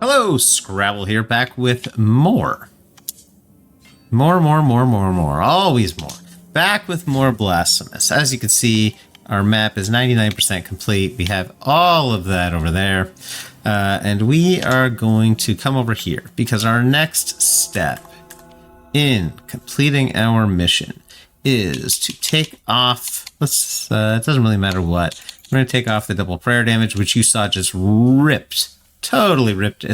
Hello, Scrabble here, back with more. More. Always more. Back with more Blasphemous. As you can see, our map is 99% complete. We have all of that over there. And we are going to come over here because our next step in completing our mission is to take off, it doesn't really matter what. We're going to take off the double prayer damage, which you saw just totally ripped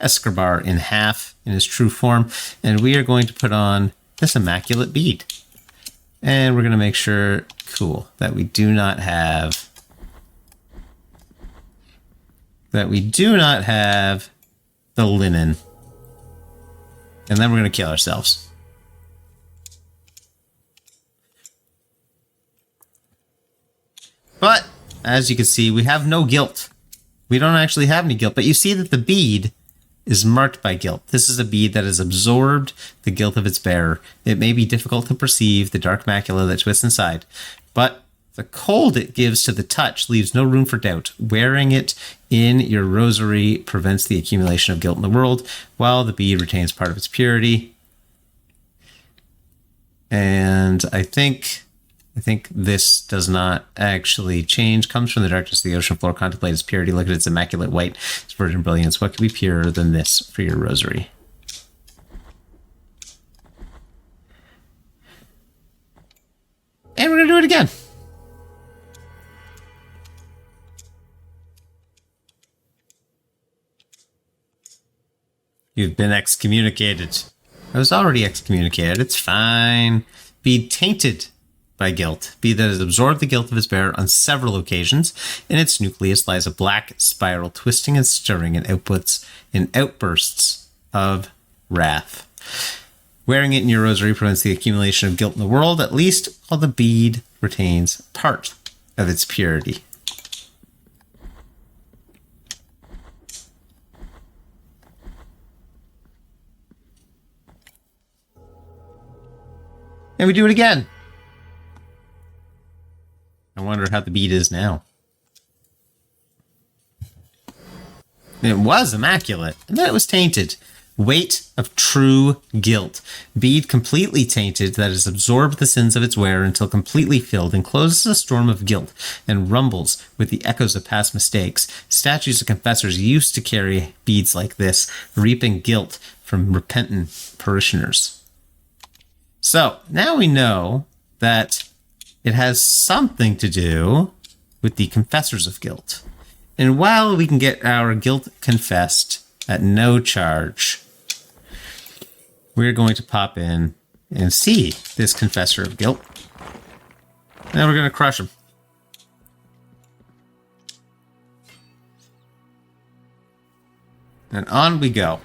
Escribar in half in his true form. And we are going to put on this immaculate bead. And we're going to make sure, cool, that we do not have the linen. And then we're going to kill ourselves. But, as you can see, we have no guilt. We don't actually have any guilt, but you see that the bead is marked by guilt. This is a bead that has absorbed the guilt of its bearer. It may be difficult to perceive the dark macula that twists inside, but the cold it gives to the touch leaves no room for doubt. Wearing it in your rosary prevents the accumulation of guilt in the world, while the bead retains part of its purity. And I think this does not actually change. Comes from the darkness of the ocean floor. Contemplate its purity. Look at its immaculate white, its virgin brilliance. What could be purer than this for your rosary? And we're going to do it again. You've been excommunicated. I was already excommunicated. It's fine. Be tainted by guilt. Bead that has absorbed the guilt of its bearer on several occasions. In its nucleus lies a black spiral, twisting and stirring in outbursts of wrath. Wearing it in your rosary prevents the accumulation of guilt in the world, at least while the bead retains part of its purity. And we do it again. I wonder how the bead is now. It was immaculate, and then it was tainted. Weight of true guilt. Bead completely tainted that has absorbed the sins of its wearer until completely filled, encloses a storm of guilt and rumbles with the echoes of past mistakes. Statues of confessors used to carry beads like this, reaping guilt from repentant parishioners. So, now we know that it has something to do with the confessors of guilt. And while we can get our guilt confessed at no charge, we're going to pop in and see this confessor of guilt. And we're going to crush him. And on we go.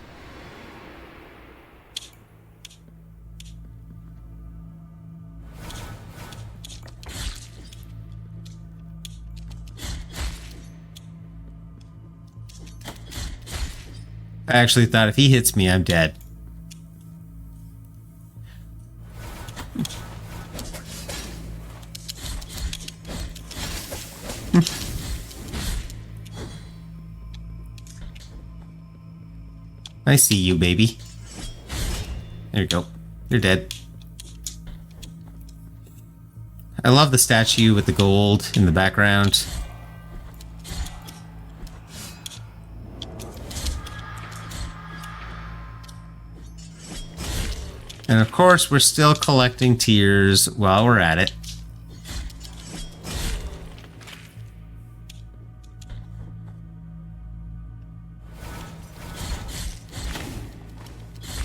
I actually thought if he hits me, I'm dead. I see you, baby. There you go. You're dead. I love the statue with the gold in the background. And of course, we're still collecting tears while we're at it.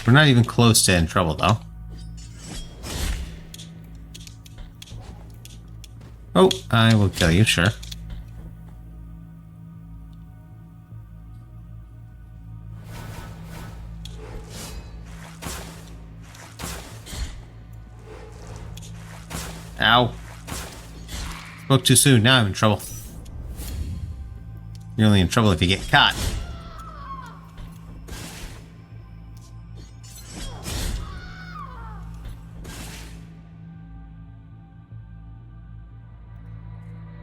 We're not even close to in trouble, though. Oh, I will kill you, sure. Ow. Spoke too soon. Now I'm in trouble. You're only in trouble if you get caught.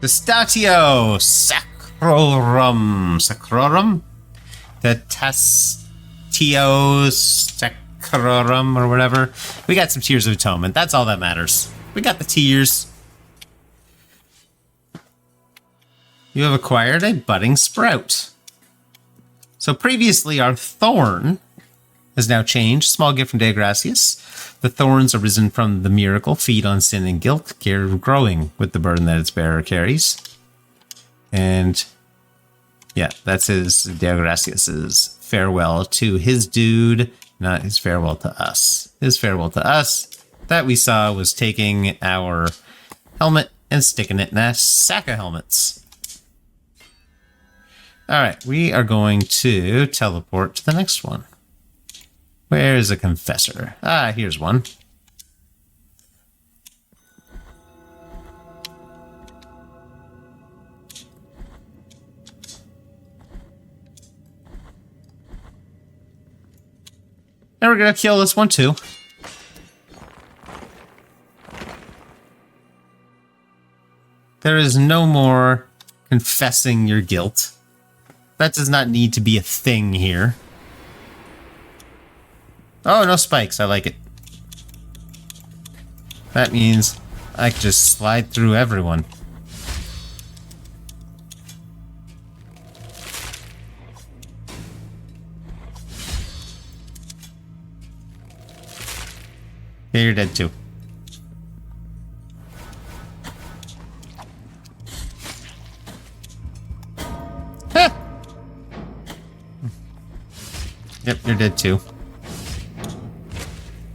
Testatio Sacrorum. The Sacrorum or whatever. We got some Tears of Atonement. That's all that matters. We got the tears. You have acquired a budding sprout. So previously our thorn has now changed. Small gift from Degracius. The thorns arisen from the miracle feed on sin and guilt, growing with the burden that its bearer carries. And yeah, that's his Degracius's farewell to his dude, not his farewell to us. His farewell to us that we saw was taking our helmet and sticking it in a sack of helmets. Alright, we are going to teleport to the next one. Where is a confessor? Ah, here's one. And we're gonna kill this one too. There is no more confessing your guilt. That does not need to be a thing here. Oh, no spikes. I like it. That means I can just slide through everyone. Yeah, you're dead too. Ha! Yep, you're dead too.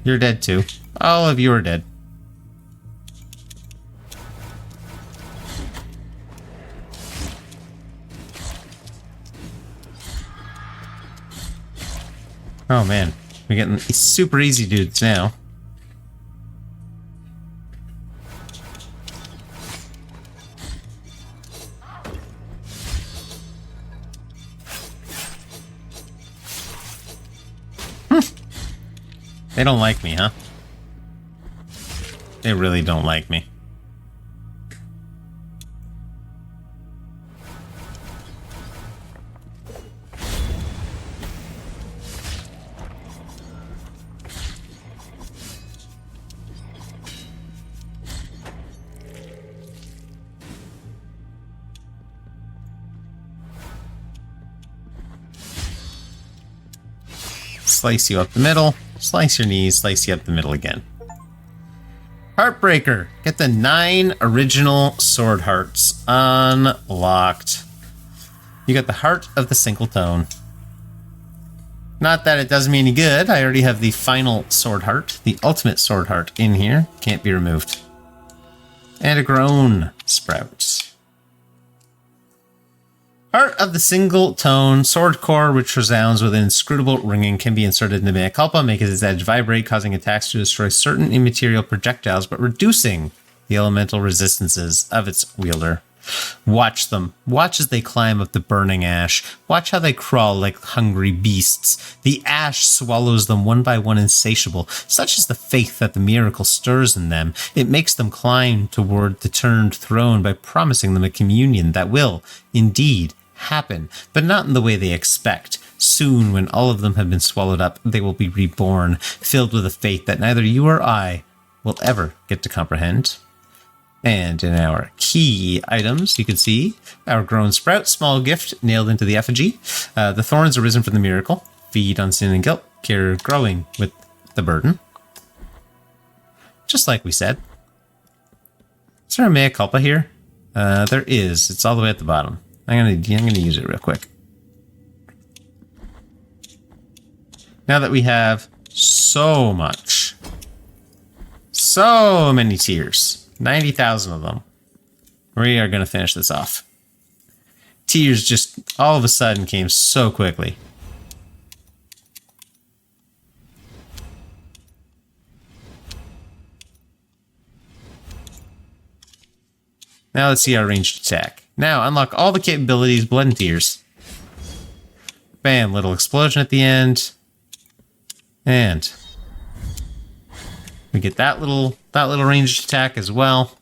You're dead too. All of you are dead. Oh man, we're getting super easy dudes now. They don't like me, huh? They really don't like me. Slice you up the middle. Slice your knees, slice you up the middle again. Heartbreaker. Get the 9 original sword hearts unlocked. You got the heart of the single tone. Not that it does me any good. I already have the final sword heart, the ultimate sword heart in here. Can't be removed. And a groan sprout. Heart of the single tone, sword core, which resounds with an inscrutable ringing, can be inserted into mea culpa, making its edge vibrate, causing attacks to destroy certain immaterial projectiles, but reducing the elemental resistances of its wielder. Watch them. Watch as they climb up the burning ash. Watch how they crawl like hungry beasts. The ash swallows them one by one, insatiable. Such is the faith that the miracle stirs in them. It makes them climb toward the turned throne by promising them a communion that will, indeed, happen, but not in the way they expect. Soon, when all of them have been swallowed up, they will be reborn, filled with a faith that neither you or I will ever get to comprehend. And in our key items, you can see our grown sprout, small gift nailed into the effigy. The thorns arisen from the miracle, feed on sin and guilt, care growing with the burden. Just like we said. Is there a mea culpa here? There is. It's all the way at the bottom. I'm gonna use it real quick. Now that we have so many tears, 90,000 of them, we are gonna finish this off. Tears just all of a sudden came so quickly. Now let's see our ranged attack. Now unlock all the capabilities, blood and tears. Bam, little explosion at the end. And we get that little ranged attack as well.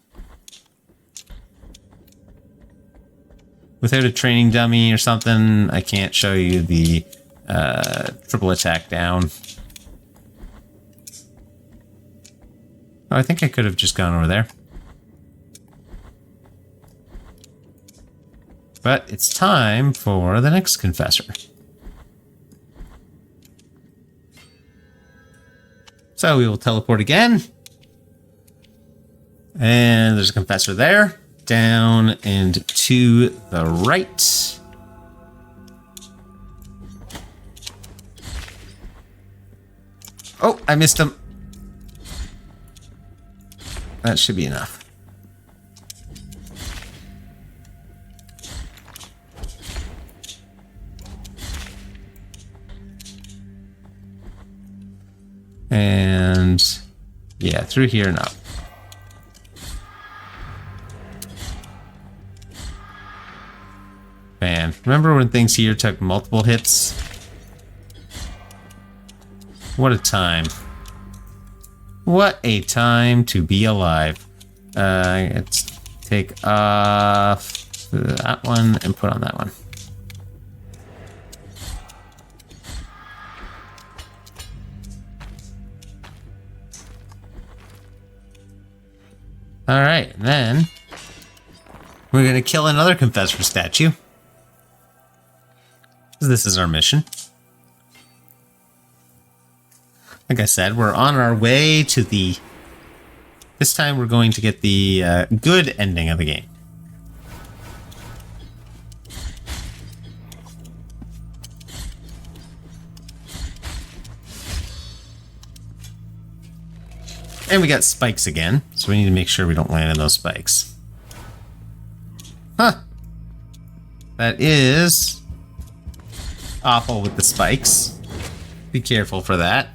Without a training dummy or something, I can't show you the triple attack down. Oh, I think I could have just gone over there. But it's time for the next confessor. So we will teleport again. And there's a confessor there. Down and to the right. Oh, I missed him. That should be enough. And yeah, through here and up. Man, remember when things here took multiple hits? What a time. What a time to be alive. Let's take off that one and put on that one. Alright, and then we're going to kill another Confessor statue. This is our mission. Like I said, we're on our way to the... This time we're going to get the good ending of the game. And we got spikes again, so we need to make sure we don't land in those spikes. Huh. That is awful with the spikes. Be careful for that.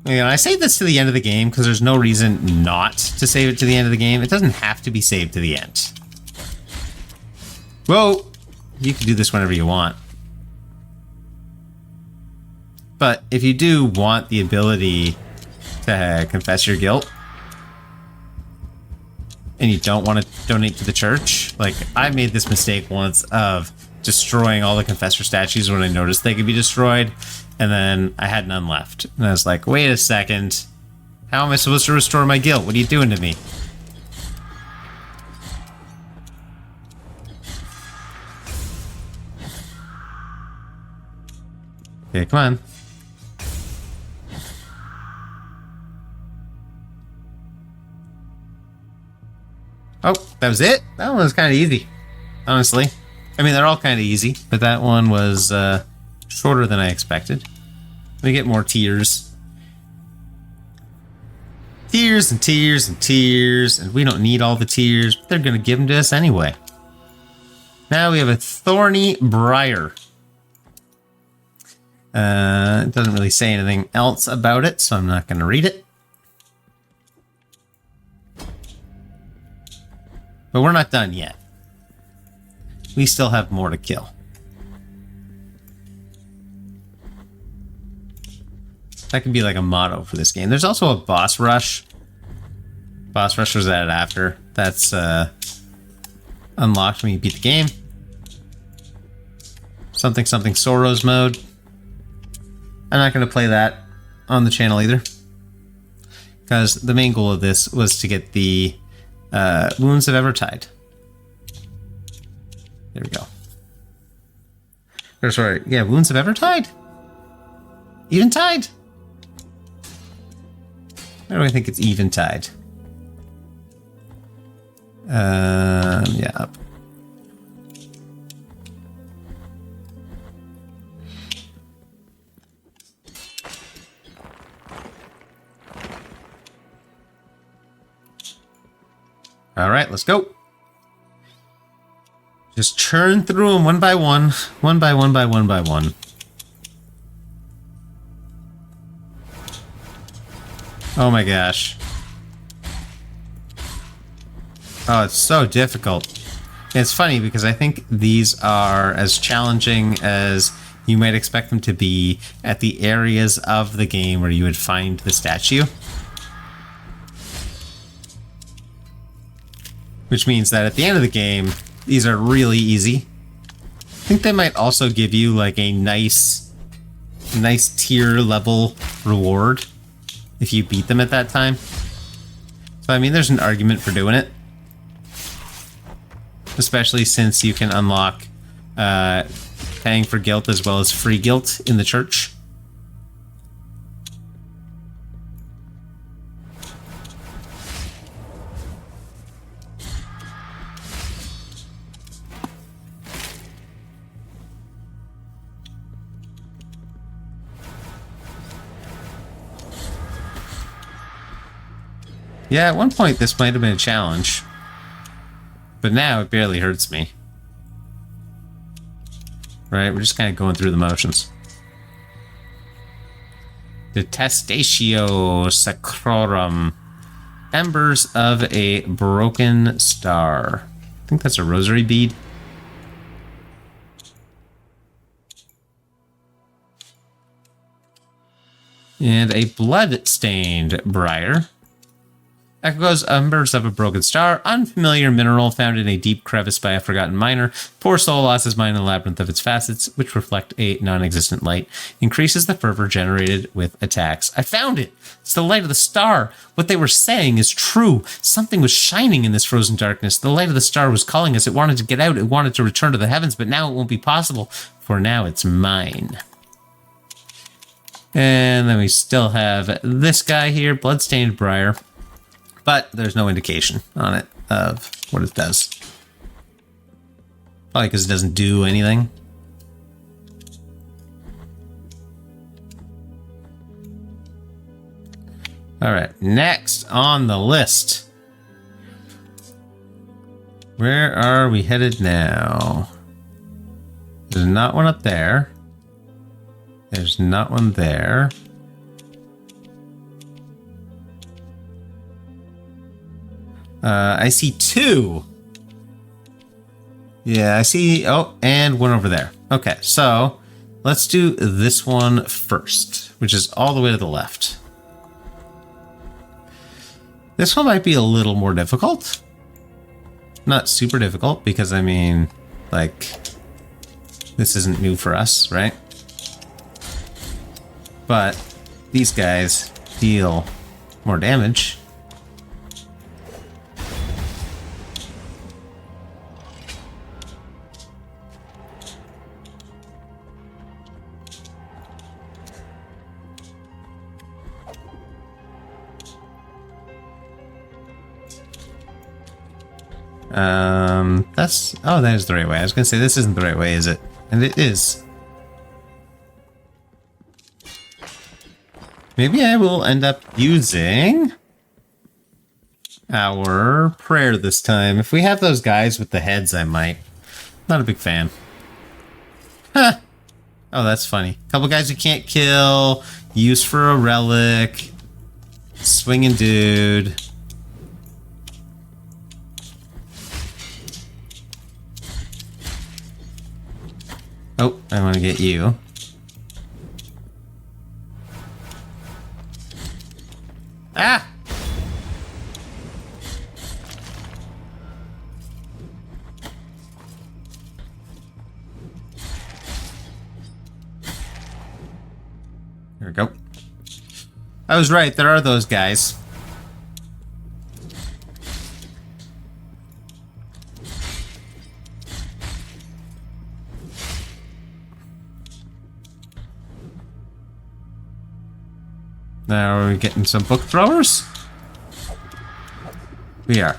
You know, I saved this to the end of the game because there's no reason not to save it to the end of the game. It doesn't have to be saved to the end. Whoa! You can do this whenever you want. But if you do want the ability to confess your guilt, and you don't want to donate to the church, like I made this mistake once of destroying all the confessor statues when I noticed they could be destroyed, and then I had none left. And I was like, wait a second, how am I supposed to restore my guilt? What are you doing to me? Okay, come on. Oh, that was it? That one was kind of easy, honestly. I mean, they're all kind of easy, but that one was shorter than I expected. We get more tears. Tears and tears and tears, and we don't need all the tears, but they're going to give them to us anyway. Now we have a Thorny Briar. It doesn't really say anything else about it, so I'm not going to read it. But we're not done yet. We still have more to kill. That could be like a motto for this game. There's also a boss rush. Boss rush was added after. That's unlocked when you beat the game. Something something Sorrows mode. I'm not going to play that on the channel either, because the main goal of this was to get the Wounds of Eventide. There we go. Or sorry, yeah, Wounds of Eventide? Eventide? Why do I think it's Eventide? Yeah, up. All right, let's go. Just churn through them one by one, one by one by one by one. Oh my gosh. Oh, it's so difficult. It's funny because I think these are as challenging as you might expect them to be at the areas of the game where you would find the statue. Which means that at the end of the game, these are really easy. I think they might also give you like a nice nice tier level reward if you beat them at that time. So, I mean, there's an argument for doing it. Especially since you can unlock paying for guilt as well as free guilt in the church. Yeah, at one point this might have been a challenge. But now it barely hurts me. Right, we're just kind of going through the motions. Detestatio Sacrorum. Embers of a Broken Star. I think that's a rosary bead. And a Bloodstained Briar. Echoes Embers of a Broken Star, unfamiliar mineral found in a deep crevice by a forgotten miner. Poor soul lost his mind in the labyrinth of its facets, which reflect a non-existent light. Increases the fervor generated with attacks. I found it! It's the light of the star. What they were saying is true. Something was shining in this frozen darkness. The light of the star was calling us. It wanted to get out. It wanted to return to the heavens, but now it won't be possible. For now, it's mine. And then we still have this guy here, Bloodstained Briar. But there's no indication on it of what it does. Probably because it doesn't do anything. Alright, next on the list. Where are we headed now? There's not one up there. There's not one there. I see two. Yeah, I see. Oh, and one over there. Okay, so let's do this one first, which is all the way to the left. This one might be a little more difficult. Not super difficult, because I mean, like, this isn't new for us, right? But these guys deal more damage. Oh, that is the right way. I was gonna say this isn't the right way, is it? And it is. Maybe I will end up using our prayer this time. If we have those guys with the heads, I might. Not a big fan. Huh. Oh, that's funny. Couple guys you can't kill. Use for a relic. Swinging dude. Oh, I want to get you. Ah! There we go. I was right, there are those guys. Now are we getting some book throwers? We are.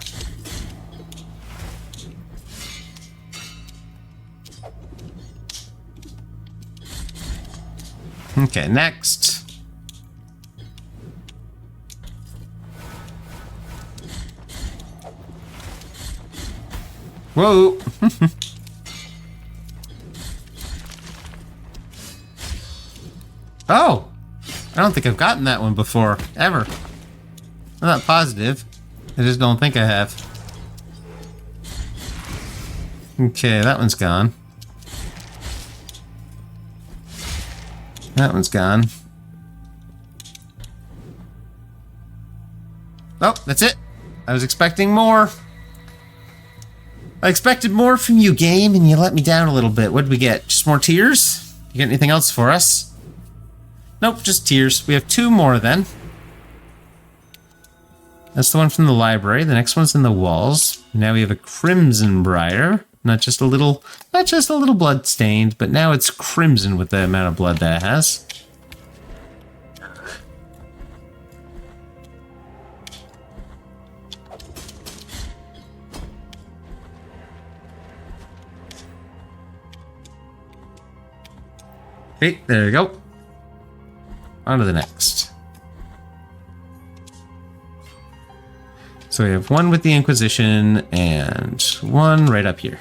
Okay, next. Whoa! Oh! I don't think I've gotten that one before, ever. I'm not positive. I just don't think I have. Okay, that one's gone. That one's gone. Oh, that's it. I was expecting more. I expected more from you, game, and you let me down a little bit. What did we get? Just more tears? You got anything else for us? Nope, just tears. We have 2 more then. That's the one from the library. The next one's in the walls. Now we have a Crimson Briar. Not just a little blood stained, but now it's crimson with the amount of blood that it has. Okay, there we go. On to the next. So we have one with the Inquisition and one right up here.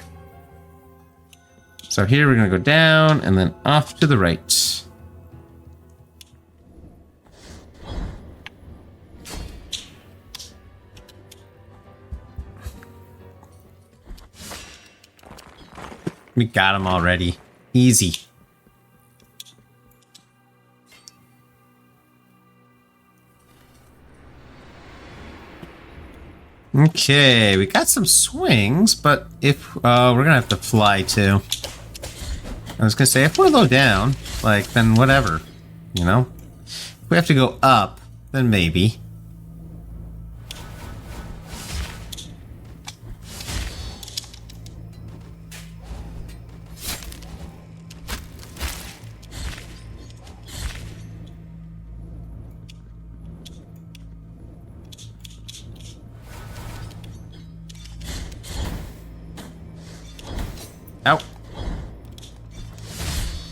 So here we're going to go down and then off to the right. We got them already. Easy. Okay, we got some swings, but if we're gonna have to fly too. I was gonna say if we're low down, like then whatever, you know. If we have to go up, then maybe. Ow.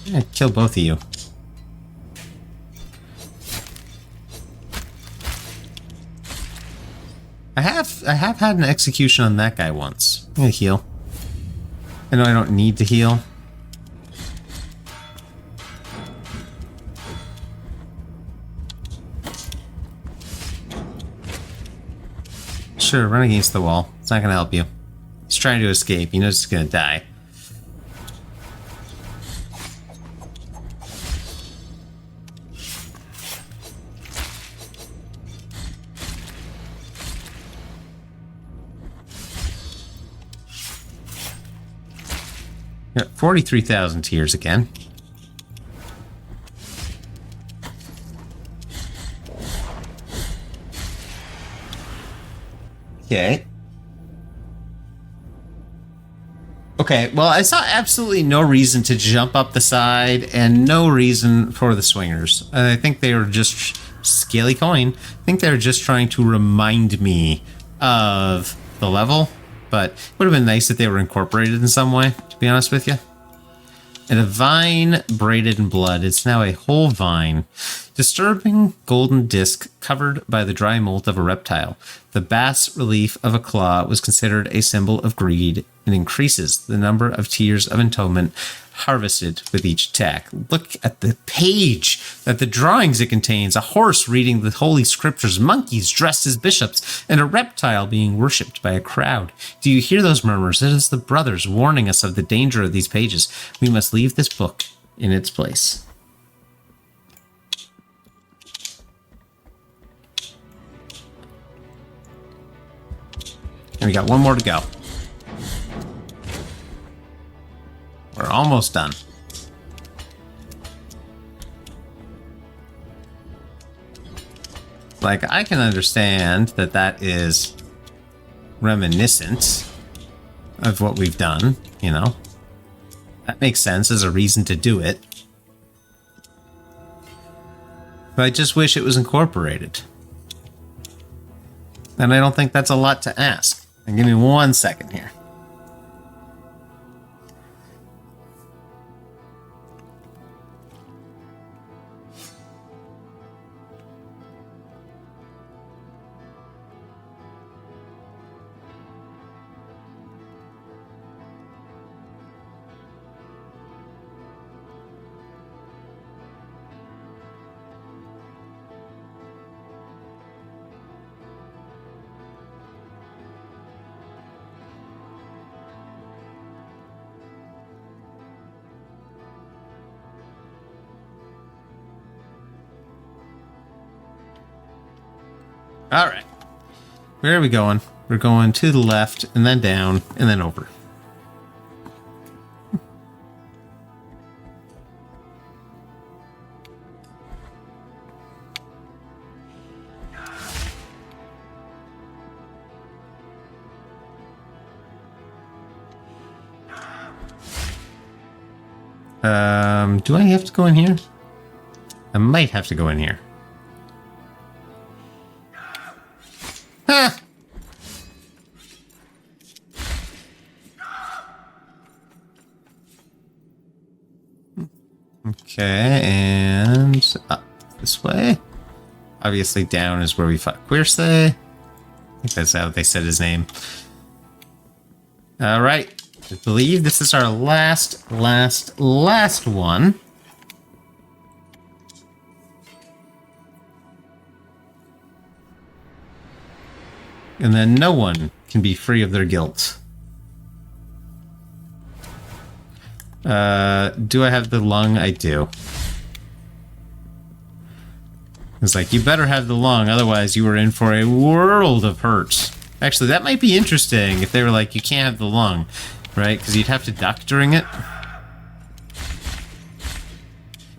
I'm gonna kill both of you. I have had an execution on that guy once. I'm gonna heal. I know I don't need to heal. Sure, run against the wall. It's not gonna help you. He's trying to escape. He knows he's gonna die. Got 43,000 tears again. Okay. Okay, well, I saw absolutely no reason to jump up the side and no reason for the swingers. I think they were just Scaly Coin. I think they were just trying to remind me of the level, but it would have been nice if they were incorporated in some way, to be honest with you. And a vine braided in blood. It's now a whole vine. Disturbing golden disc covered by the dry molt of a reptile. The bas relief of a claw was considered a symbol of greed and increases the number of tears of atonement harvested with each attack. Look at the page that the drawings it contains. A horse reading the holy scriptures, monkeys dressed as bishops, and a reptile being worshipped by a crowd. Do you hear those murmurs? It is the brothers warning us of the danger of these pages. We must leave this book in its place. And we got one more to go. We're almost done. Like, I can understand that that is reminiscent of what we've done, you know. That makes sense as a reason to do it. But I just wish it was incorporated. And I don't think that's a lot to ask. And give me 1 second here. All right. Where are we going? We're going to the left and then down and then over. Do I have to go in here? I might have to go in here. Ha! Okay, and up this way. Obviously down is where we fought Quirce. I think that's how they said his name. Alright. I believe this is our last one. And then no one can be free of their guilt. Do I have the lung? I do. It's like, you better have the lung, otherwise you were in for a world of hurt. Actually, that might be interesting if they were like, you can't have the lung, right? Because you'd have to duck during it.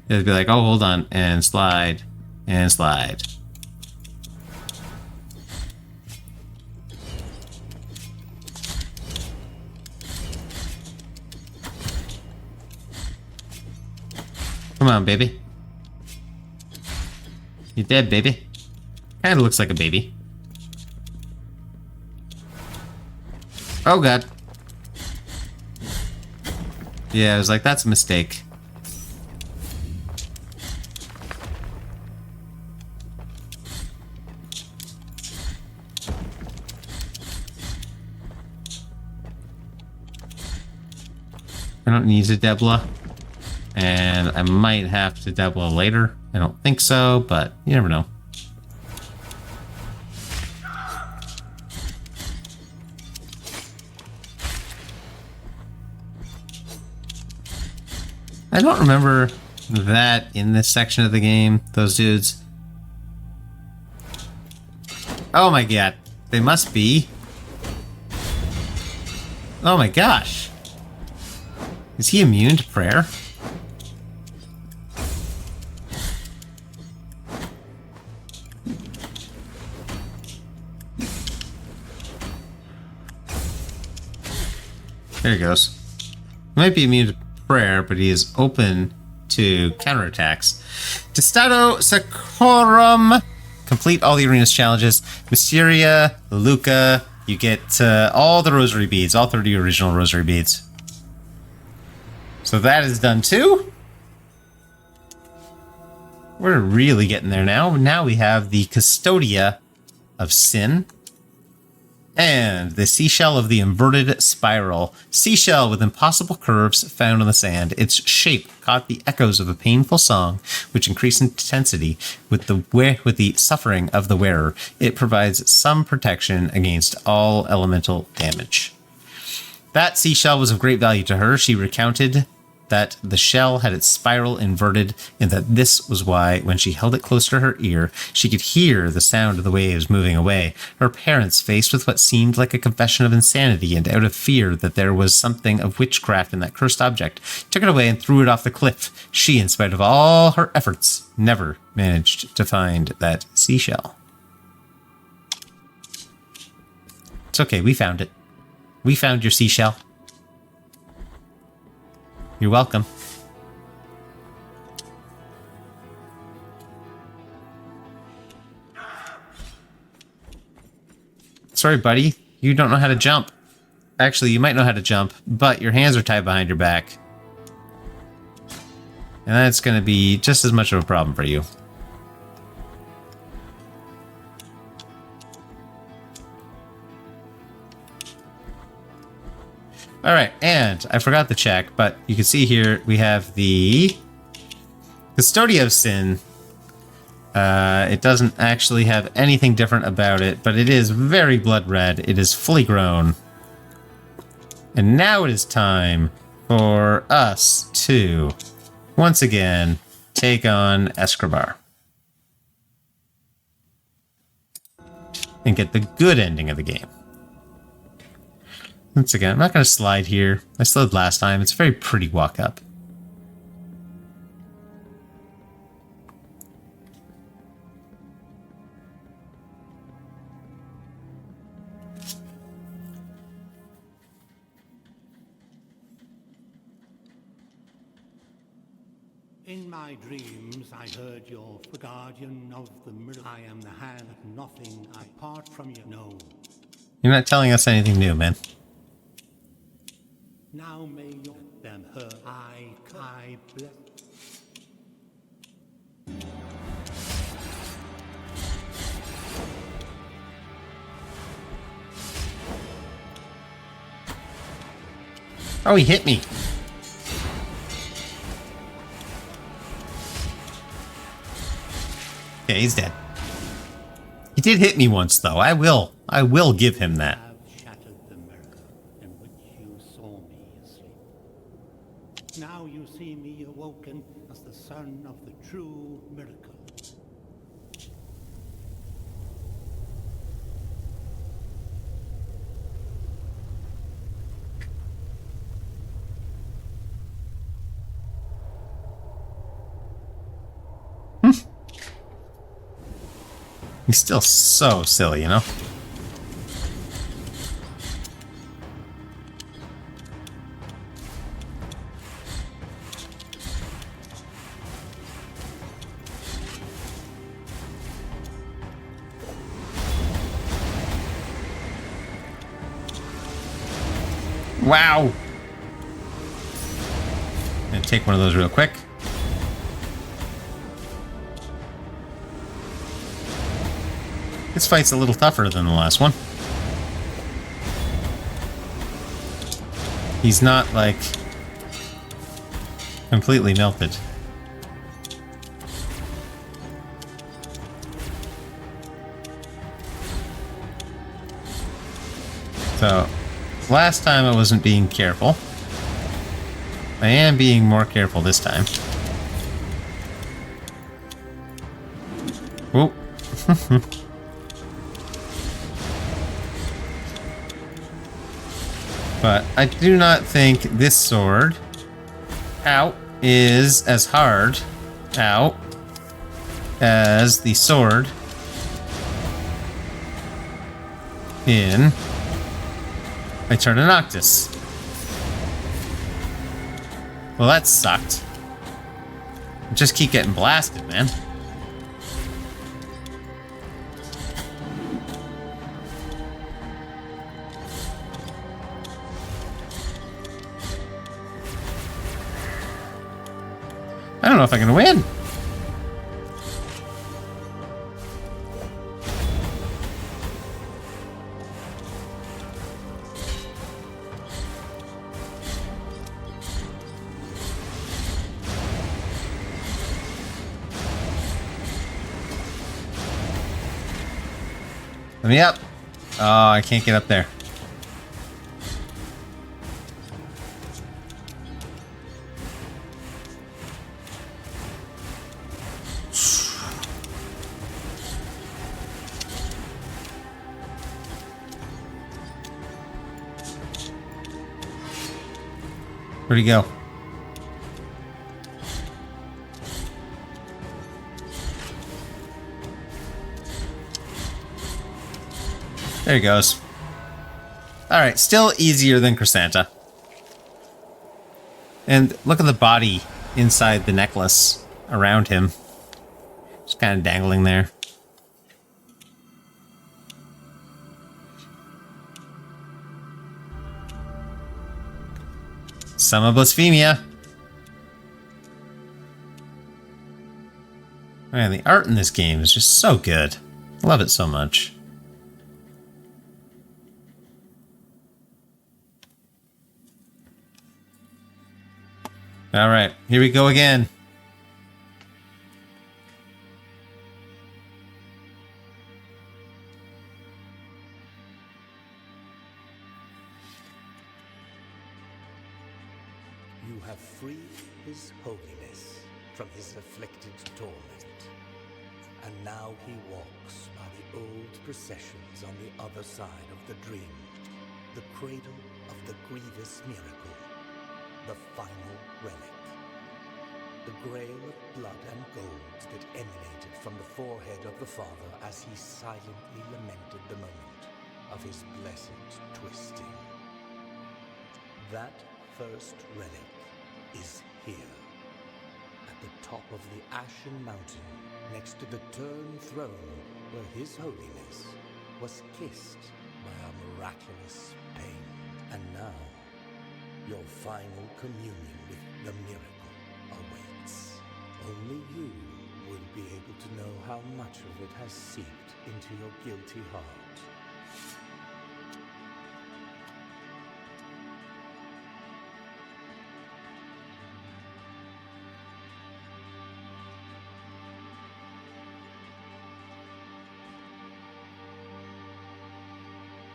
It'd be like, oh, hold on, and slide, and slide. Come on, baby. You dead, baby. Kinda looks like a baby. Oh, God. Yeah, I was like, that's a mistake. I don't need to Debla. And I might have to Debla later. I don't think so, but you never know. I don't remember that in this section of the game, those dudes. Oh my god. They must be. Oh my gosh. Is he immune to prayer? There he goes. He might be immune to prayer, but he is open to counterattacks. Testado Secorum. Complete all the arena's challenges. Mysteria, Luca. You get all the rosary beads, all 30 original rosary beads. So that is done too. We're really getting there now. Now we have the Custodia of Sin. And the Seashell of the Inverted Spiral. Seashell with impossible curves found on the sand. Its shape caught the echoes of a painful song, which increased in intensity with the suffering of the wearer. It provides some protection against all elemental damage. That seashell was of great value to her. She recounted that the shell had its spiral inverted, and that this was why, when she held it close to her ear, she could hear the sound of the waves moving away. Her parents, faced with what seemed like a confession of insanity, and out of fear that there was something of witchcraft in that cursed object, took it away and threw it off the cliff. She, in spite of all her efforts, never managed to find that seashell. It's okay, we found it. We found your seashell. You're welcome. Sorry, buddy. You don't know how to jump. Actually, you might know how to jump, but your hands are tied behind your back. And that's going to be just as much of a problem for you. Alright, and I forgot to check, but you can see here we have the Custodia of Sin. It doesn't actually have anything different about it, but it is very blood red. It is fully grown. And now it is time for us to, once again, take on Escribar. And get the good ending of the game. Once again, I'm not going to slide here. I slid last time. It's a very pretty walk up. In my dreams, I heard you're the guardian of the miracle. I am the hand, nothing I part from you. No. You're not telling us anything new, man. Now may you them her I bless. Oh, he hit me. Okay, he's dead. He did hit me once, though. I will give him that. Have shattered the mirror in which you saw me asleep. Now you see me awoken as the son of the true miracle. He's still so silly, you know? Wow! Gonna take one of those real quick. This fight's a little tougher than the last one. He's not, like, completely melted. So, last time I wasn't being careful. I am being more careful this time. Whoa. But I do not think this sword out is as hard out as the sword in Aeterna Noctis. Well, that sucked. Just keep getting blasted, man. I don't know if I can win. Let me up. Oh, I can't get up there. Where'd he go? There he goes. Alright, still easier than Chrysanta. And look at the body inside the necklace around him. Just kind of dangling there. Some of Blasphemia. Man, the art in this game is just so good. I love it so much. Alright, here we go again. You have freed his holiness from his afflicted torment, and now he walks by the old processions on the other side of the dream, the cradle of the grievous miracle, the final relic, the grail of blood and gold that emanated from the forehead of the Father as he silently lamented the moment of his blessed twisting. That first relic is here, at the top of the Ashen Mountain, next to the Turned Throne, where His Holiness was kissed by a miraculous pain. And now, your final communion with the miracle awaits. Only you will be able to know how much of it has seeped into your guilty heart.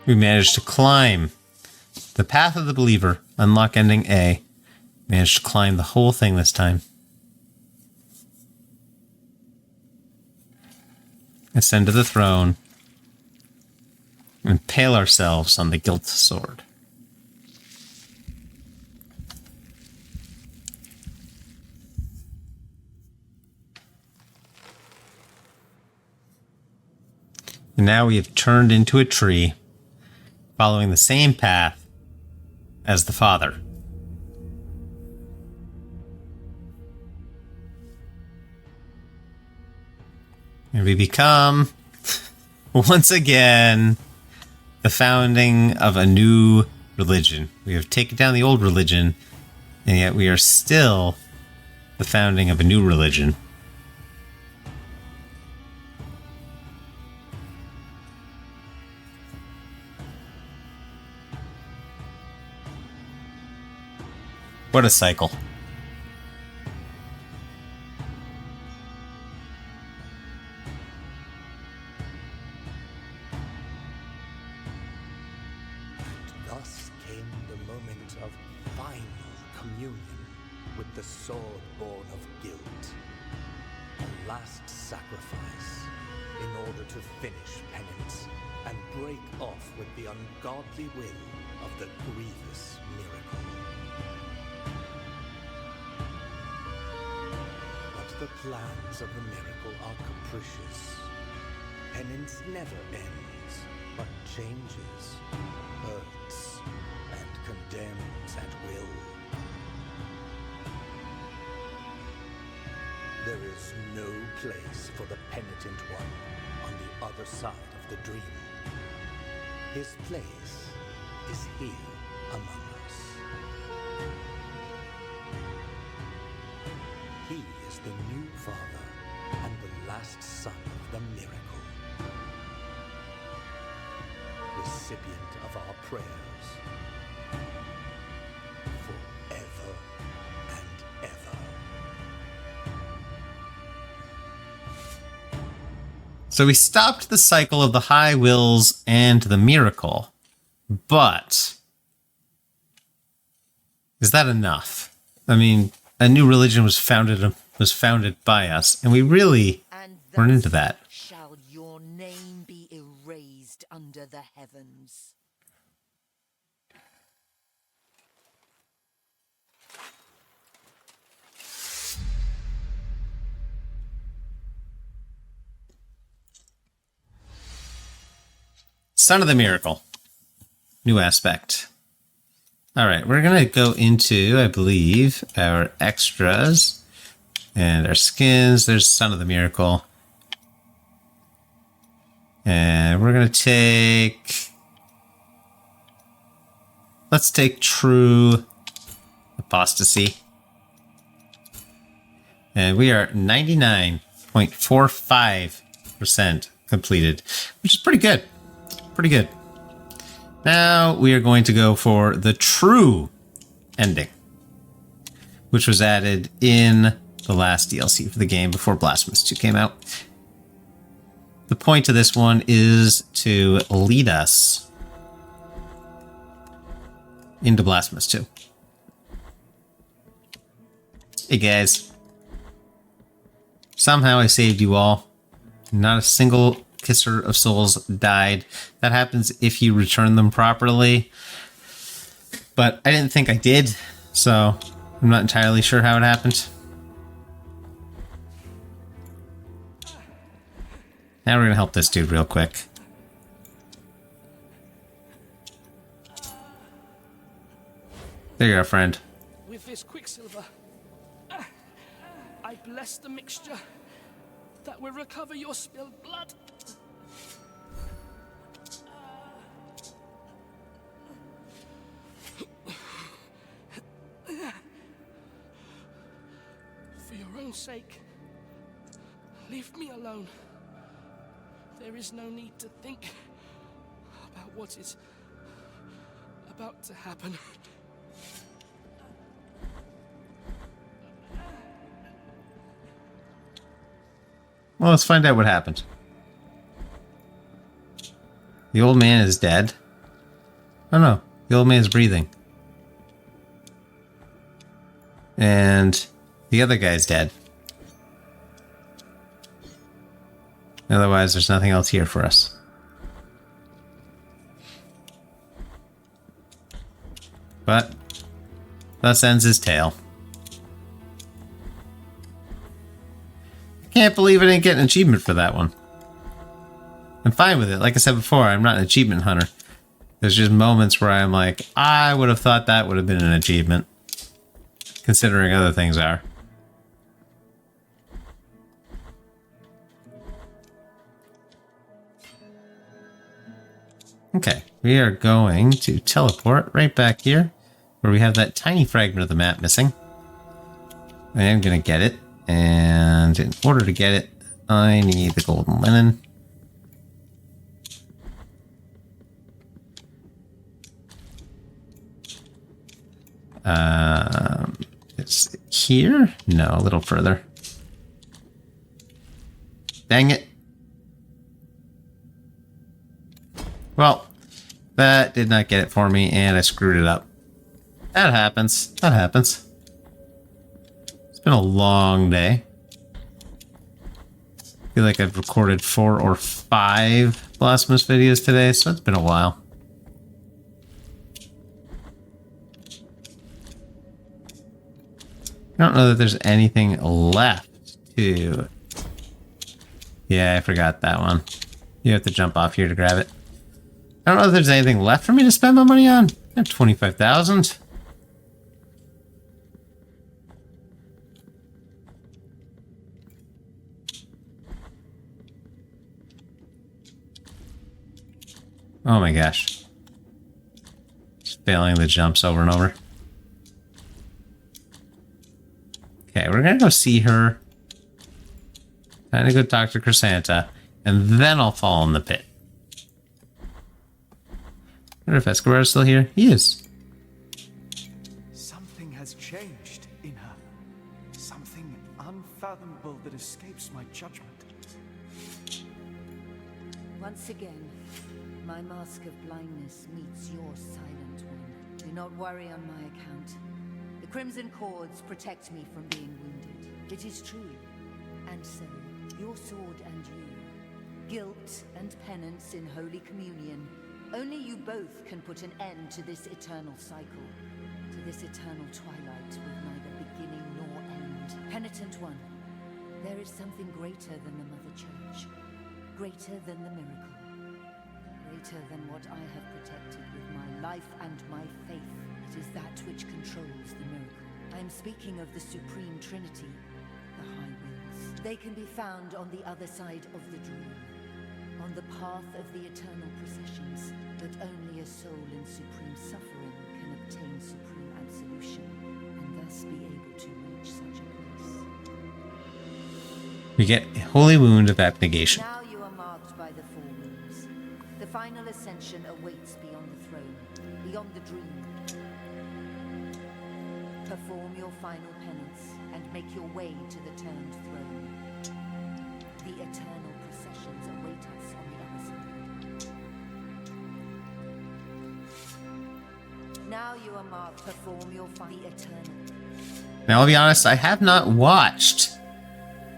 We managed to climb the Path of the Believer, unlock ending A. Managed to climb the whole thing this time. Ascend to the throne. Impale ourselves on the guilt sword. And now we have turned into a tree, following the same path as the Father. And we become, once again, the founding of a new religion. We have taken down the old religion, and yet we are still the founding of a new religion. What a cycle. And thus came the moment of final communion with the sword born of guilt. A last sacrifice in order to finish penance and break off with the ungodly will of the grievous miracle. The plans of the miracle are capricious. Penance never ends, but changes, hurts, and condemns at will. There is no place for the Penitent One on the other side of the dream. His place is here among us. He is the new Father and the last Son of the miracle. Recipient of our prayers. Forever and ever. So we stopped the cycle of the high wills and the miracle, but is that enough? I mean, a new religion was founded by us, and we really weren't into that. Shall your name be erased under the heavens? Son of the Miracle. New aspect. All right, we're going to go into, I believe, our extras and our skins. There's Son of the Miracle. And we're going to take... Let's take True Apostasy. And we are 99.45% completed, which is pretty good. Pretty good. Now we are going to go for the true ending, which was added in the last DLC for the game before Blasphemous 2 came out. The point of this one is to lead us into Blasphemous 2. Hey guys. Somehow I saved you all. Not a single Kisser of Souls died. That happens if you return them properly. But I didn't think I did, so I'm not entirely sure how it happened. Now we're going to help this dude real quick. There you are, friend. With this quicksilver, I bless the mixture that will recover your spilled blood. For your own sake, leave me alone. There is no need to think about what is about to happen. Well, let's find out what happened. The old man is dead. Oh no, the old man's breathing. And the other guy's dead. Otherwise, there's nothing else here for us. But thus ends his tale. Can't believe I didn't get an achievement for that one. I'm fine with it. Like I said before, I'm not an achievement hunter. There's just moments where I'm like, I would have thought that would have been an achievement, considering other things are. Okay, we are going to teleport right back here, where we have that tiny fragment of the map missing. I am going to get it. And in order to get it, I need the golden linen. It's here? No, a little further. Dang it. Well, that did not get it for me, and I screwed it up. That happens. That happens. It's been a long day. I feel like I've recorded 4 or 5 Blasphemous videos today, so it's been a while. I don't know that there's anything left to... Yeah, I forgot that one. You have to jump off here to grab it. I don't know if there's anything left for me to spend my money on. I have 25,000. Oh my gosh. Just failing the jumps over and over. Okay, we're gonna go see her. I'm gonna go talk to Chrysanta, and then I'll fall in the pit. I wonder if Escribar is still here. He is. Something has changed in her. Something unfathomable that escapes my judgment. Once again, my mask of blindness meets your silent one. Do not worry on my account. The crimson cords protect me from being wounded. It is true. And so, your sword and you, guilt and penance in Holy Communion, only you both can put an end to this eternal cycle, to this eternal twilight with neither beginning nor end. Penitent One, there is something greater than the Mother Church, greater than the miracle. Greater than what I have protected with my life and my faith. It is that which controls the miracle. I am speaking of the Supreme Trinity, the High Wills. They can be found on the other side of the dream, on the path of the eternal processions, but only a soul in supreme suffering can obtain supreme absolution, and thus be able to reach such a place. We get Holy Wound of Abnegation. Now you are marked by the 4 wounds. The final ascension awaits beyond the throne, beyond the dream. Perform your final penance and make your way to the turned throne. The eternal processions await us on the other side. Now you are marked. Perform your final eternal. Now, I'll be honest, I have not watched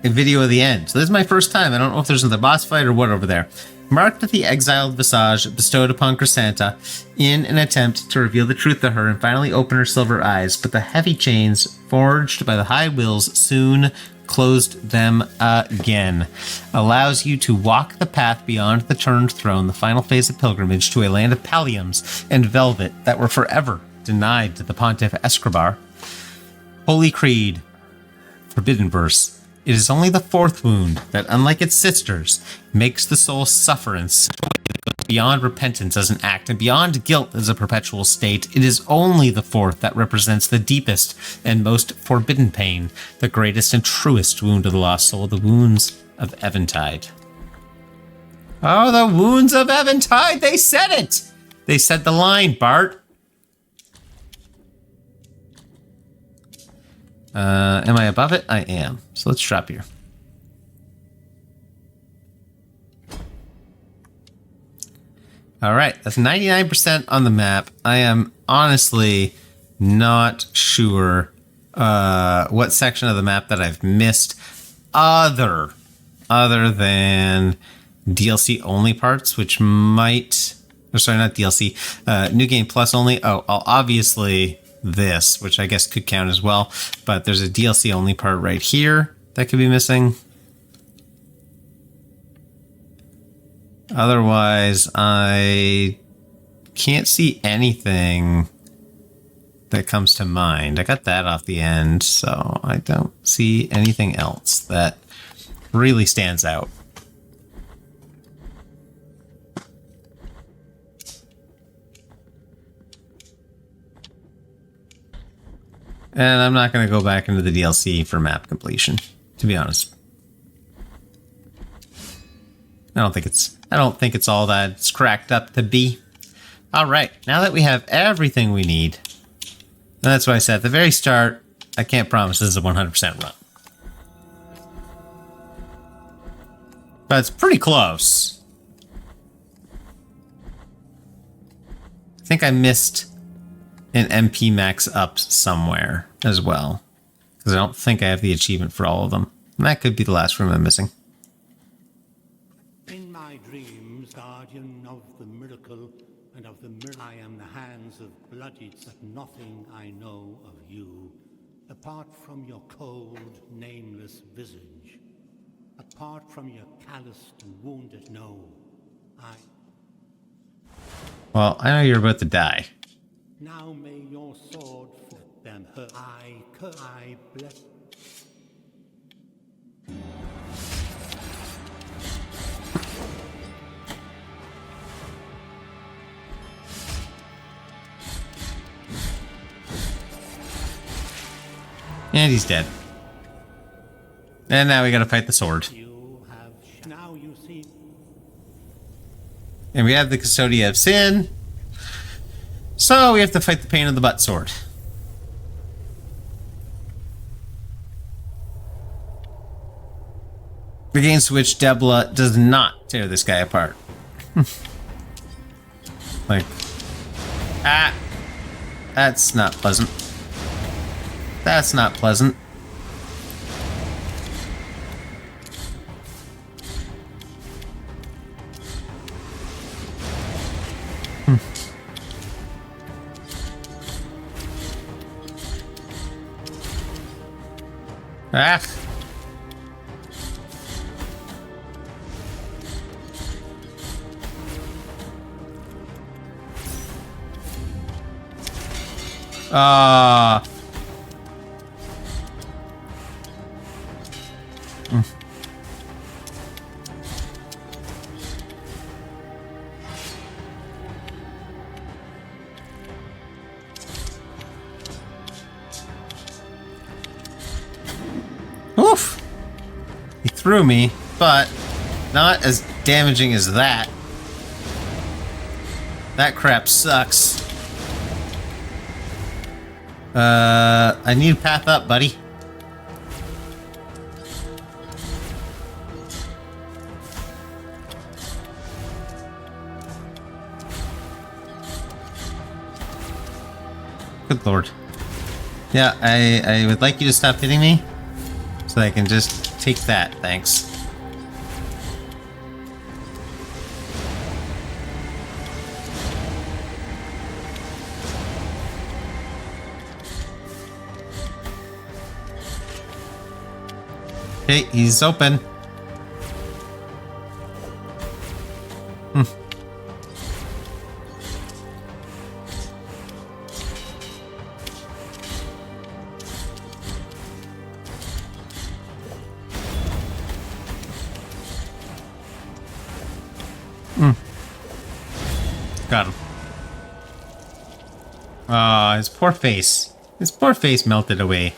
a video of the end. So this is my first time. I don't know if there's another boss fight or what over there. Marked with the exiled visage bestowed upon Chrysanta in an attempt to reveal the truth to her and finally open her silver eyes, but the heavy chains forged by the High Wills soon closed them again. Allows you to walk the path beyond the turned throne, the final phase of pilgrimage to a land of palliums and velvet that were forever denied to the Pontiff Escribar. Holy Creed. Forbidden Verse. It is only the fourth wound that, unlike its sisters, makes the soul suffer in such a way that goes beyond repentance as an act and beyond guilt as a perpetual state. It is only the fourth that represents the deepest and most forbidden pain, the greatest and truest wound of the lost soul, the wounds of Eventide. Oh, the wounds of Eventide! They said it! They said the line, Bart. Am I above it? I am. So let's drop here. All right, that's 99% on the map. I am honestly not sure what section of the map that I've missed other than DLC only parts, which might... Or sorry, not DLC. New Game Plus only. Oh, obviously... this, which I guess could count as well, but there's a DLC only part right here that could be missing. Otherwise, I can't see anything that comes to mind. I got that off the end, so I don't see anything else that really stands out. And I'm not going to go back into the DLC for map completion, to be honest. I don't think it's all that it's cracked up to be. All right, now that we have everything we need, and that's why I said at the very start, I can't promise this is a 100% run. But it's pretty close. I think I missed an MP max up somewhere as well, because I don't think I have the achievement for all of them. And that could be the last room I'm missing. In my dreams, guardian of the miracle and of the miracle, I am the hands of bloodied, but nothing I know of you, apart from your cold, nameless visage, apart from your calloused and wounded. No, Well, I know you're about to die. Now may your sword flip them hurt. I bless. And he's dead. And now we gotta fight the sword. Now you see. And we have the Custodia of Sin. So we have to fight the pain of the butt sword. Against which Debla does not tear this guy apart. Like, that's not pleasant. That's not pleasant. Ah. Oof. He threw me, but not as damaging as that. That crap sucks. I need a path up, buddy. Good lord. Yeah, I would like you to stop hitting me so I can just take that, thanks. Okay, he's open. Got him. Ah, his poor face. His poor face melted away.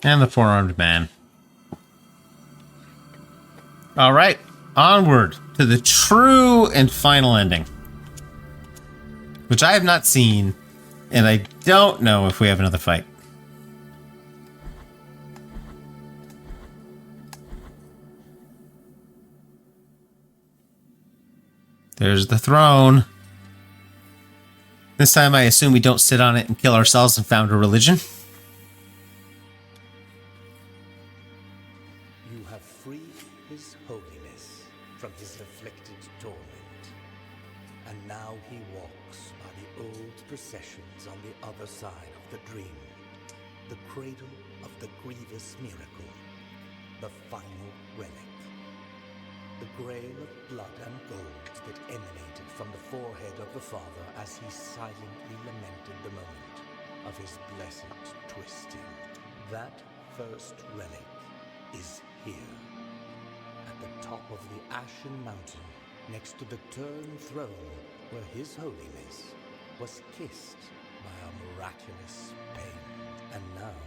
And the four-armed man. Alright, onward to the true and final ending. Which I have not seen, and I don't know if we have another fight. There's the throne. This time I assume we don't sit on it and kill ourselves and found a religion. You have freed his holiness from his afflicted torment, and now he walks by the old processions on the other side of the dream, the cradle of the grievous miracle, the final relic. The grail of blood and gold that emanated from the forehead of the Father as he silently lamented the moment of his blessed twisting. That first relic is here, at the top of the Ashen Mountain, next to the turned throne where His Holiness was kissed by a miraculous pain. And now,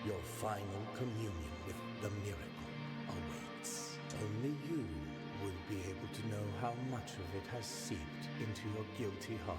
your final communion with the miracle awaits. Only you will be able to know how much of it has seeped into your guilty heart.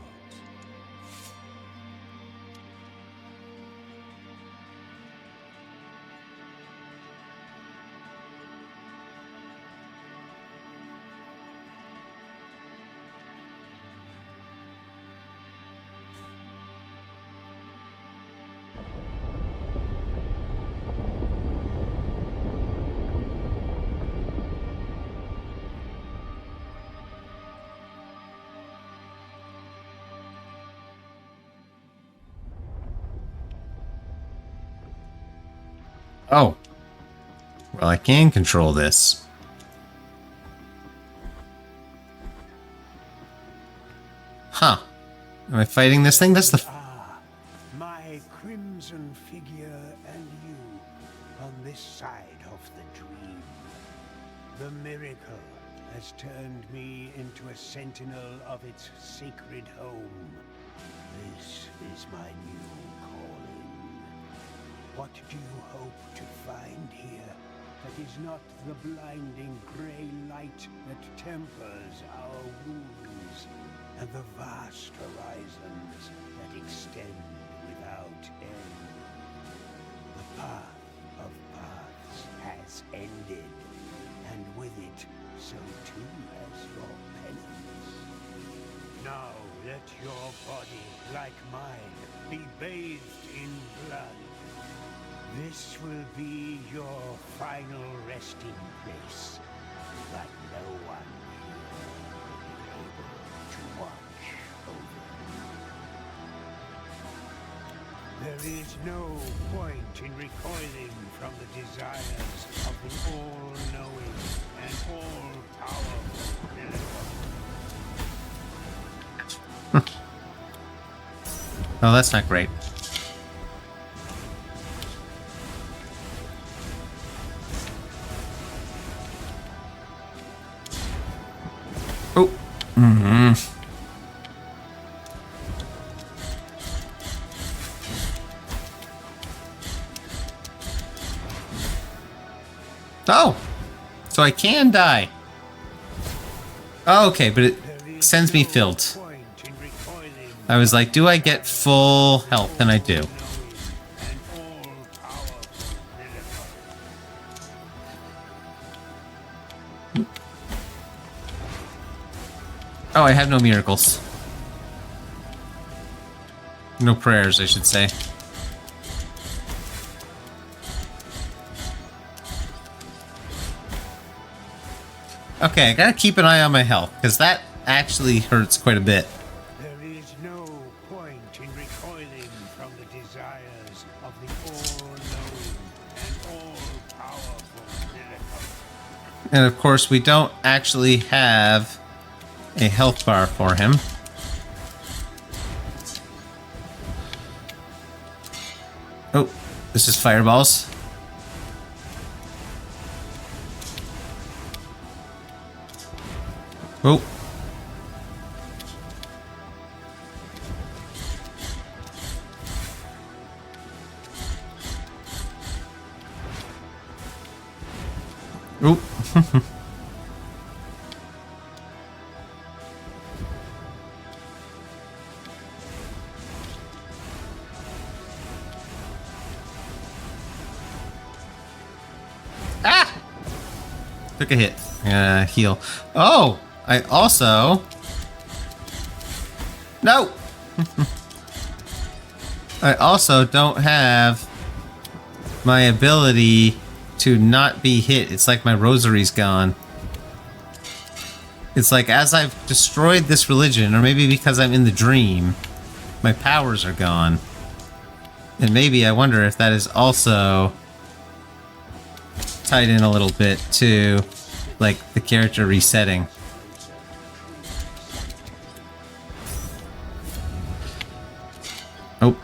Oh. Well, I can control this. Huh. Am I fighting this thing? That's the... My crimson figure and you on this side of the dream. The miracle has turned me into a sentinel of its sacred home. This is my new calling. What do you hope to find here that is not the blinding gray light that tempers our wounds, and the vast horizons that extend without end? The path of paths has ended, and with it, so too has your penance. Now let your body, like mine, be bathed in blood. This will be your final resting place, but no one will be able to watch over you. There is no point in recoiling from the desires of the all-knowing and all-powerful Miracle. Oh, that's not great. Oh. Oh, so I can die. Oh, okay, but it sends me filled. I was like, do I get full health? And I do. Oh, I have no miracles. No prayers, I should say. Okay, I gotta keep an eye on my health, because that actually hurts quite a bit. There is no point in recoiling from the desires of the all-knowing and all-powerful Miracle. And of course, we don't actually have a health bar for him. Oh, this is fireballs. Oh. Oh. Ah! Took a hit. Heal. Oh! I also... No! I also don't have my ability to not be hit. It's like my rosary's gone. It's like as I've destroyed this religion, or maybe because I'm in the dream, my powers are gone. And maybe I wonder if that is also tied in a little bit to, like, the character resetting. Oh.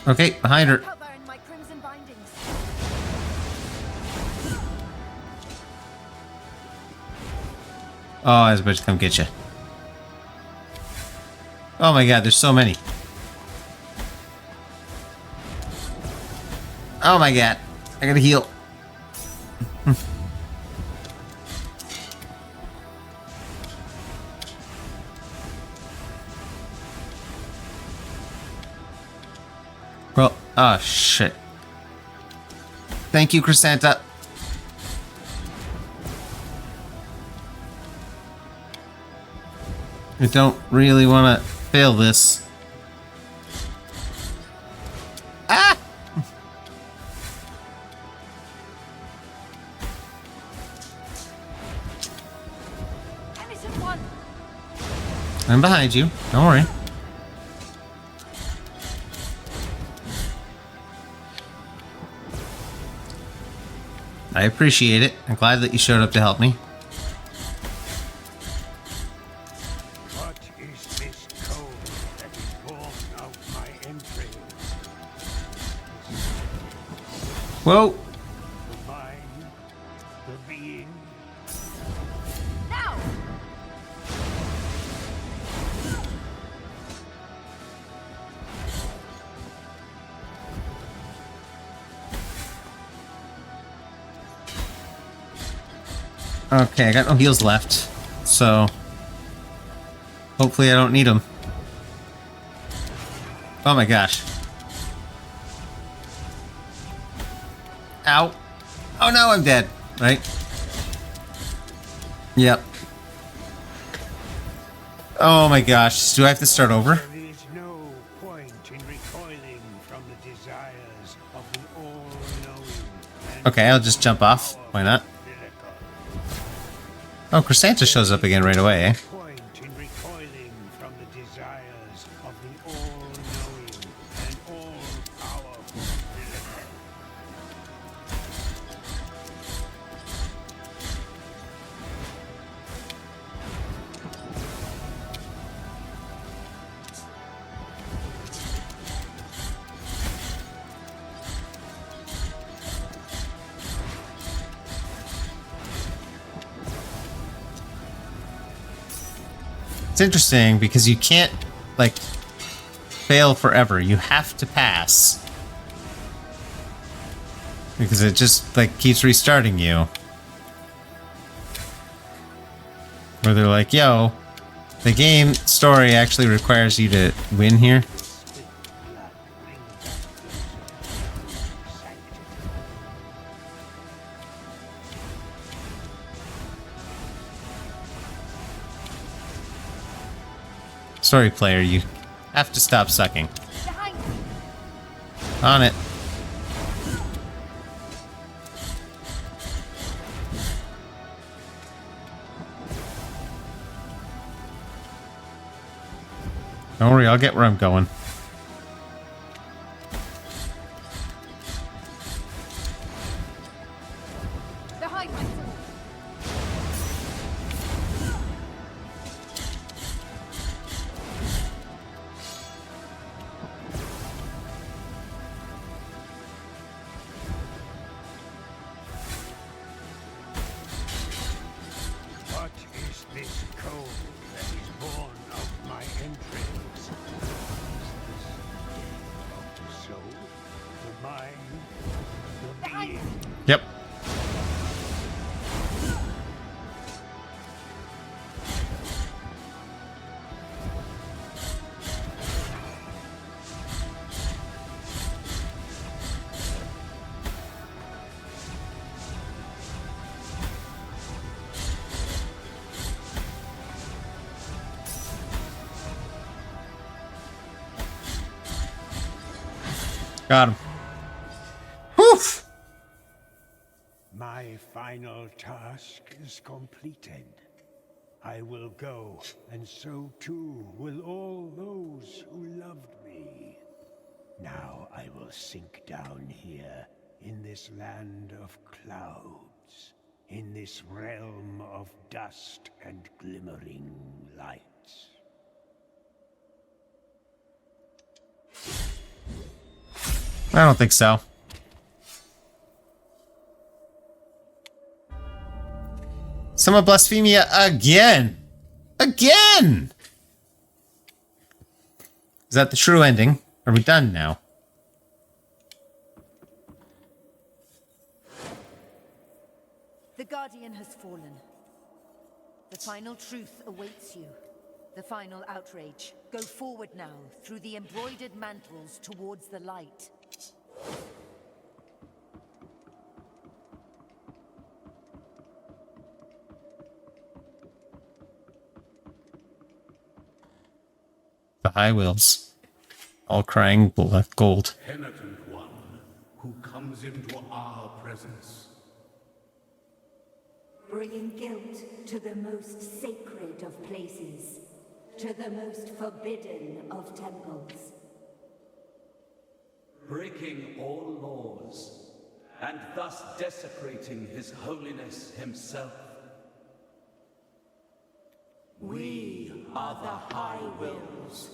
Okay, behind her. Oh, I was about to come get you. Oh my god, there's so many. Oh my god, I gotta heal. Well, oh shit. Thank you, Chrysanta. I don't really want to fail this. Ah! Penitent One. I'm behind you. Don't worry. I appreciate it. I'm glad that you showed up to help me. What is this cold that is born of my entrails? Whoa! The mind, the being. Now. Okay, I got no heals left, so hopefully I don't need them. Oh my gosh. Ow. Oh no, I'm dead, right? Yep. Oh my gosh, do I have to start over? There is no point in recoiling from the desires of the all-knowing. And Okay, I'll just jump off. Why not? Oh, Chrysanta shows up again right away, eh? point in recoiling from the desires of the all-knowing and all-powerful. It's interesting because you can't, like, fail forever. You have to pass. Because it just, like, keeps restarting you. Where they're like, yo, the game story actually requires you to win here. Sorry, player, you have to stop sucking. Behind. On it. Don't worry, I'll get where I'm going. Behind my sword. Got him. Whew! My final task is completed. I will go, and so too will all those who loved me. Now I will sink down here, in this land of clouds, in this realm of dust and glimmering lights. I don't think so. Some of Blasphemia again! Again! Is that the true ending? Are we done now? The Guardian has fallen. The final truth awaits you. The final outrage. Go forward now, through the embroidered mantles towards the light. The High Wills. All crying gold. Penitent One, who comes into our presence. Bringing guilt to the most sacred of places, to the most forbidden of temples. Breaking all laws, and thus desecrating His Holiness himself. We are the High Wills.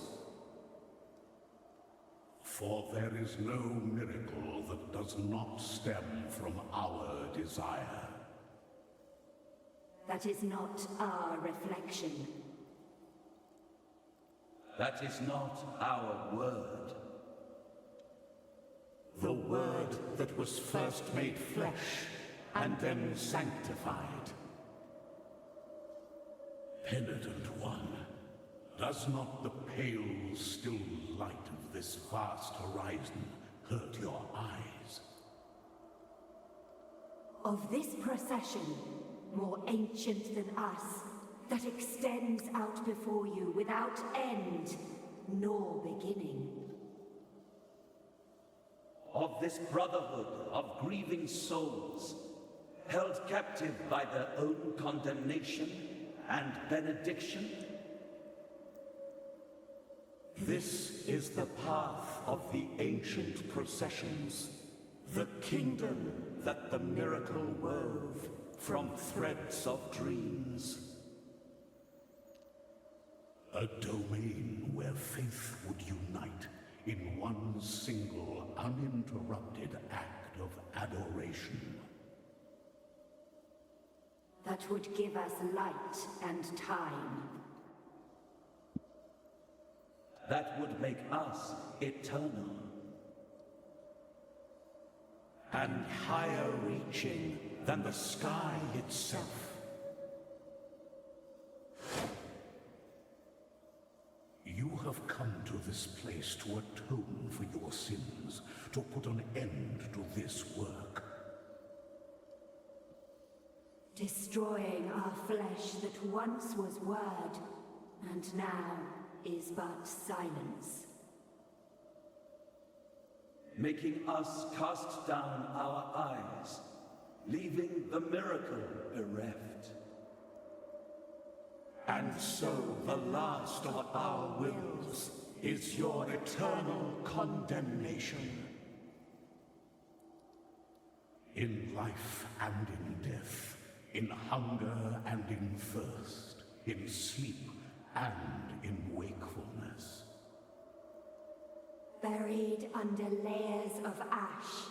For there is no miracle that does not stem from our desire. That is not our reflection. That is not our word. The word that was first made flesh and then sanctified. Penitent One, does not the pale, still light of this vast horizon hurt your eyes? Of this procession, more ancient than us, that extends out before you without end nor beginning. Of this brotherhood of grieving souls, held captive by their own condemnation and benediction. This is the path of the ancient processions, the kingdom that the miracle wove from threads of dreams. A domain where faith would unite in one single uninterrupted act of adoration. That would give us light and time. That would make us eternal. And higher reaching than the sky itself. You have come to this place to atone for your sins, to put an end to this work. Destroying our flesh that once was word, and now is but silence. Making us cast down our eyes, leaving the miracle bereft. And so the last of our wills is your eternal condemnation. In life and in death, in hunger and in thirst, in sleep and in wakefulness. Buried under layers of ash,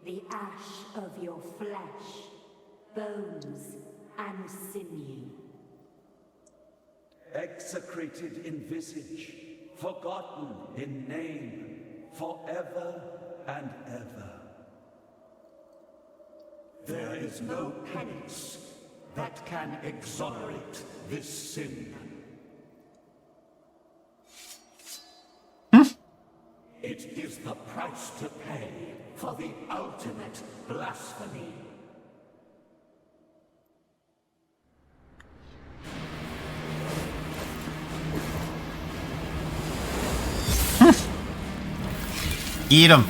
the ash of your flesh, bones and sinew. Execrated in visage, forgotten in name, forever and ever. There is no penance that can exonerate this sin. It is the price to pay for the ultimate blasphemy. Eat him.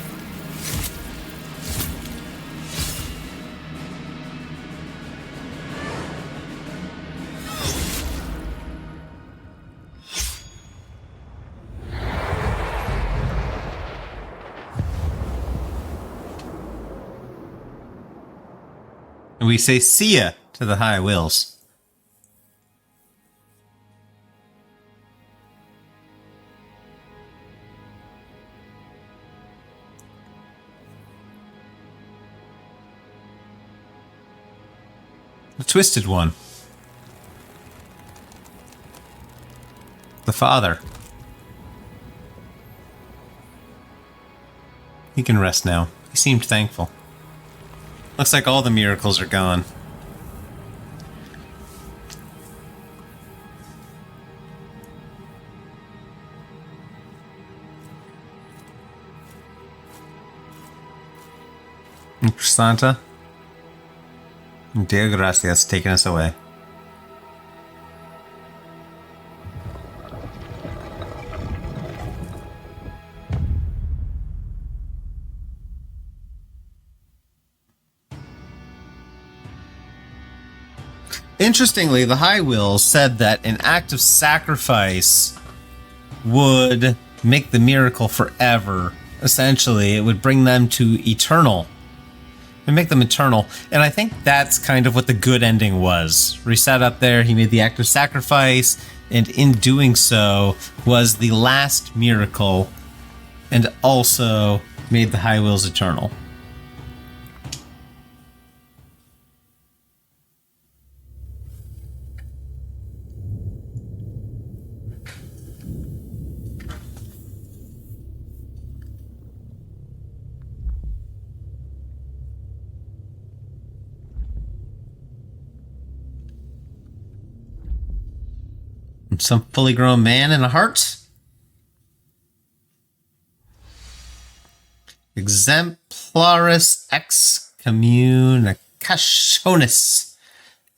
we say see ya to the high wills. The Twisted One. The Father. He can rest now. He seemed thankful. Looks like all the miracles are gone. Santa. Deo gracias, taking us away. Interestingly, the High Wills said that an act of sacrifice would make the miracle forever. Essentially, it would bring them to eternal. And make them eternal. And I think that's kind of what the good ending was. He sat up there, he made the act of sacrifice, and in doing so was the last miracle, and also made the High Wills eternal. Some fully grown man in a heart. Exemplaris Excomunicationis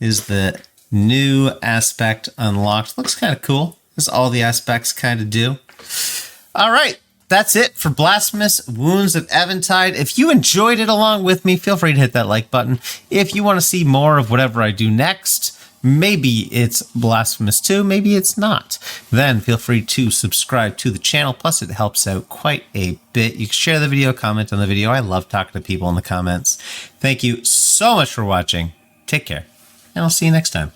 is the new aspect unlocked. Looks kind of cool, as all the aspects kind of do. All right, that's it for Blasphemous Wounds of Eventide. If you enjoyed it along with me, feel free to hit that like button. If you want to see more of whatever I do next, maybe it's Blasphemous 2, maybe it's not, then feel free to subscribe to the channel. Plus, it helps out quite a bit. You can share the video, comment on the video. I love talking to people in the comments. Thank you so much for watching. Take care, and I'll see you next time.